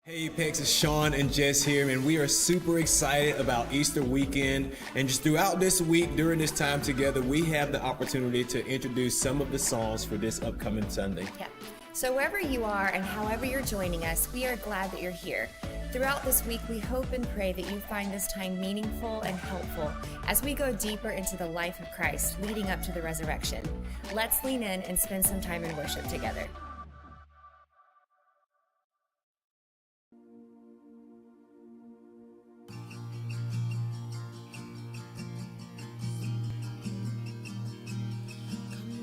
Hey Pex, it's Sean and Jess here, and we are super excited about Easter weekend. And just throughout this week, during this time together, we have the opportunity to introduce some of the songs for this upcoming Sunday. Yeah. So wherever you are and however you're joining us, we are glad that you're here. Throughout this week, we hope and pray that you find this time meaningful and helpful as we go deeper into the life of Christ leading up to the resurrection. Let's lean in and spend some time in worship together.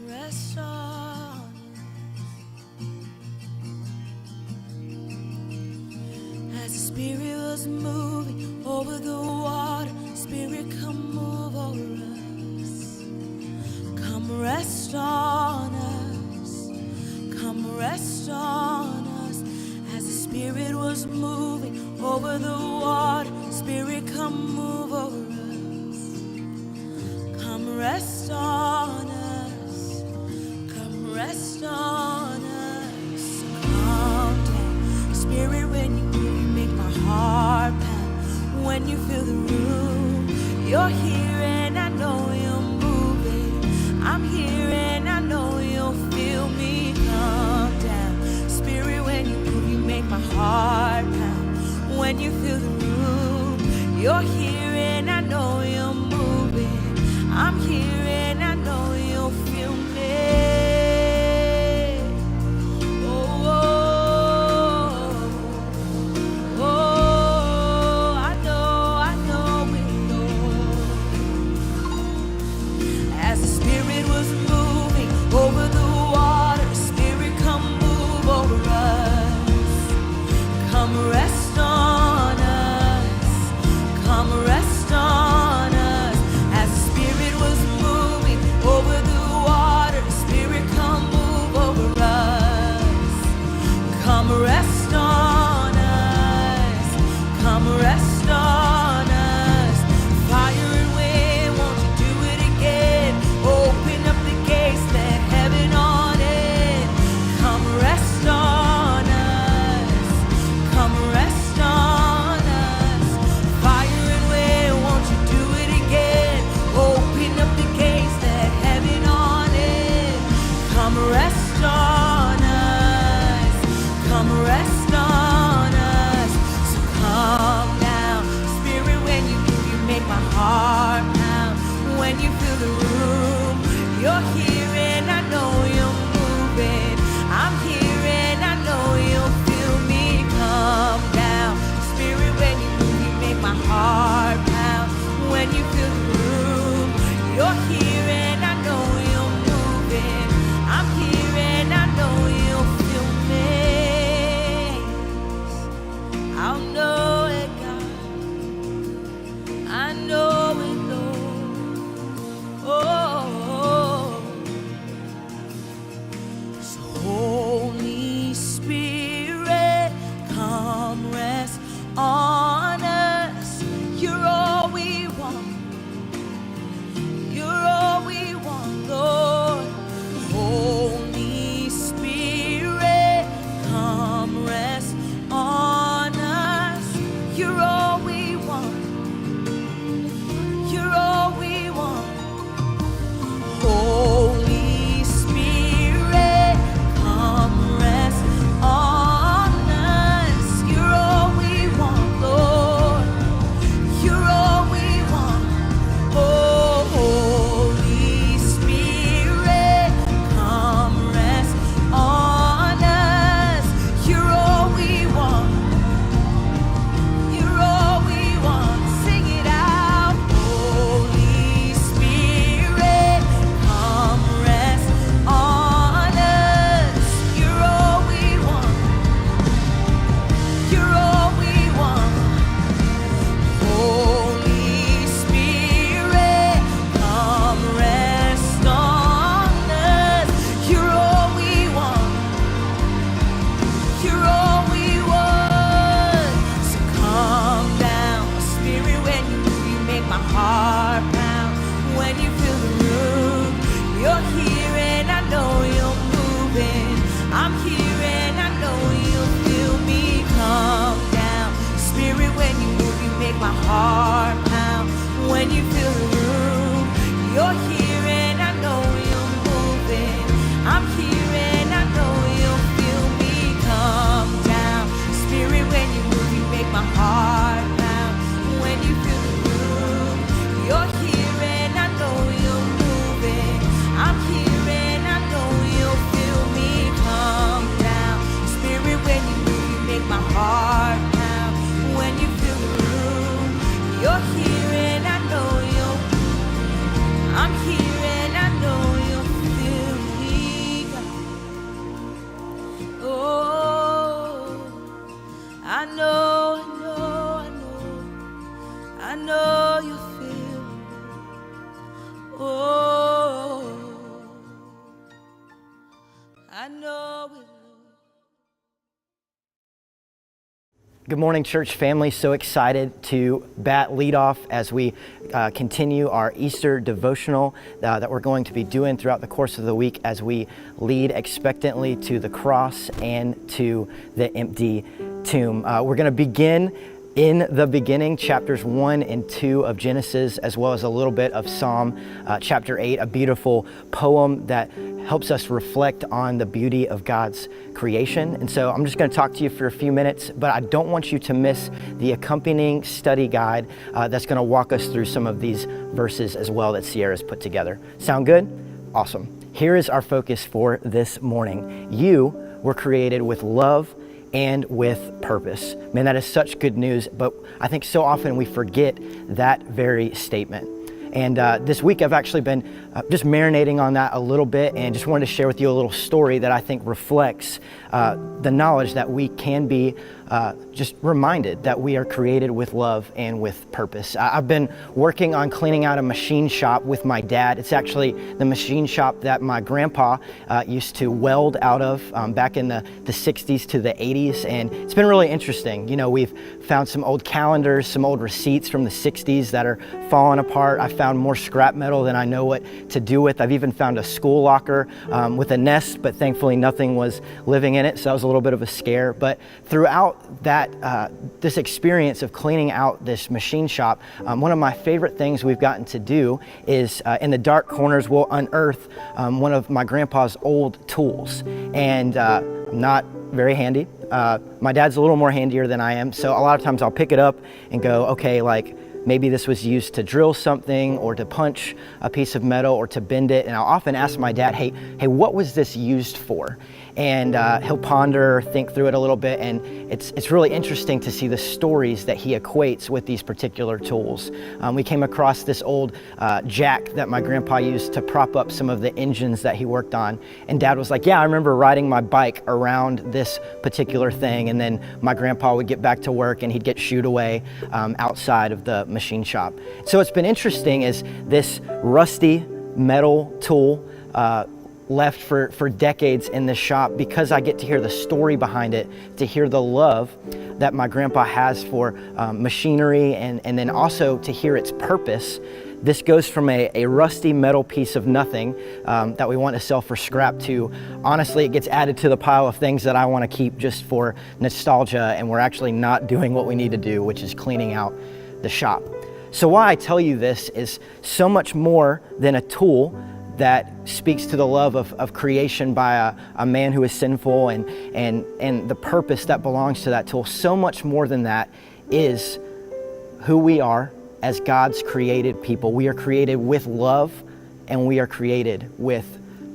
Rest on as the Spirit was moving over the water. Spirit, come move over us. Come rest on us. Come rest on us as the Spirit was moving over the water. Spirit, come move over us. Come rest on us. Rest on us. Calm down. Spirit, when you move, you make my heart pound. When you fill the room, you're here and I know you're moving. I'm here and I know you'll feel me. Calm down. Spirit, when you move, you make my heart pound. When you fill the room, you're here and I know you're moving. I'm here and I know you'll feel me. Rest on us as the Spirit was moving. heart pound. When you feel the room, you're here and I know you're moving. I'm here and I know you'll feel me come down. Spirit, when you move, you make my heart pound. When you feel the room, you're here and I know you're moving. I'm here and I know you'll feel me come down. Spirit, when you move, you make my heart pound. When you feel the room, you're here and I know you'll. I'm here and I know you'll feel me come. Oh, I know, I know, I know, I know you feel me. Oh, I know it. Good morning, church family. So excited to lead off as we continue our Easter devotional that we're going to be doing throughout the course of the week as we lead expectantly to the cross and to the empty tomb. We're going to begin in the beginning, chapters 1 and 2 of Genesis, as well as a little bit of Psalm chapter 8, a beautiful poem that helps us reflect on the beauty of God's creation. And so I'm just going to talk to you for a few minutes, but I don't want you to miss the accompanying study guide that's going to walk us through some of these verses as well that Sierra's put together. Sound good? Awesome. Here is our focus for this morning. You were created with love and with purpose. Man, that is such good news, but I think so often we forget that very statement. And this week I've actually been just marinating on that a little bit and just wanted to share with you a little story that I think reflects the knowledge that we can be just reminded that we are created with love and with purpose. I've been working on cleaning out a machine shop with my dad. It's actually the machine shop that my grandpa used to weld out of back in the 60s to the 80s. And it's been really interesting. You know, we've found some old calendars, some old receipts from the 60s that are falling apart. I found more scrap metal than I know what to do with. I've even found a school locker with a nest, but thankfully nothing was living in it. So that was a little bit of a scare. But throughout that this experience of cleaning out this machine shop, one of my favorite things we've gotten to do is in the dark corners we'll unearth one of my grandpa's old tools. And not very handy. My dad's a little more handier than I am, so a lot of times I'll pick it up and go, okay, like maybe this was used to drill something or to punch a piece of metal or to bend it. And I'll often ask my dad, hey, what was this used for? And he'll ponder, think through it a little bit, and it's really interesting to see the stories that he equates with these particular tools. We came across this old jack that my grandpa used to prop up some of the engines that he worked on, and Dad was like, yeah, I remember riding my bike around this particular thing, and then my grandpa would get back to work and he'd get shooed away outside of the machine shop. So it's been interesting as this rusty metal tool left for decades in this shop, because I get to hear the story behind it, to hear the love that my grandpa has for machinery, and then also to hear its purpose. This goes from a rusty metal piece of nothing that we want to sell for scrap to, honestly, it gets added to the pile of things that I want to keep just for nostalgia, and we're actually not doing what we need to do, which is cleaning out the shop. So why I tell you this is so much more than a tool that speaks to the love of creation by a man who is sinful and the purpose that belongs to that tool. So much more than that is who we are as God's created people. We are created with love and we are created with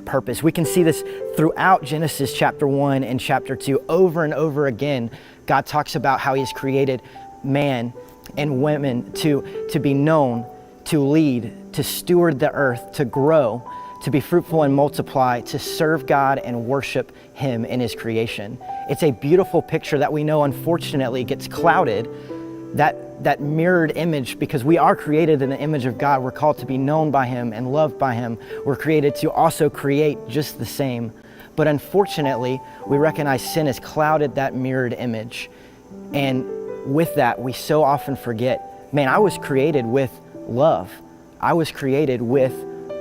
purpose. We can see this throughout Genesis chapter 1 and chapter 2 over and over again. God talks about how He's created man and women to be known, to lead, to steward the earth, to grow, to be fruitful and multiply, to serve God and worship Him in His creation. It's a beautiful picture that we know unfortunately gets clouded, that mirrored image, because we are created in the image of God. We're called to be known by Him and loved by Him. We're created to also create just the same. But unfortunately, we recognize sin has clouded that mirrored image. And with that, we so often forget, man, I was created with love. I was created with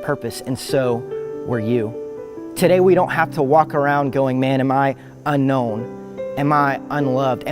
purpose, and so were you. Today, we don't have to walk around going, man, am I unknown? Am I unloved?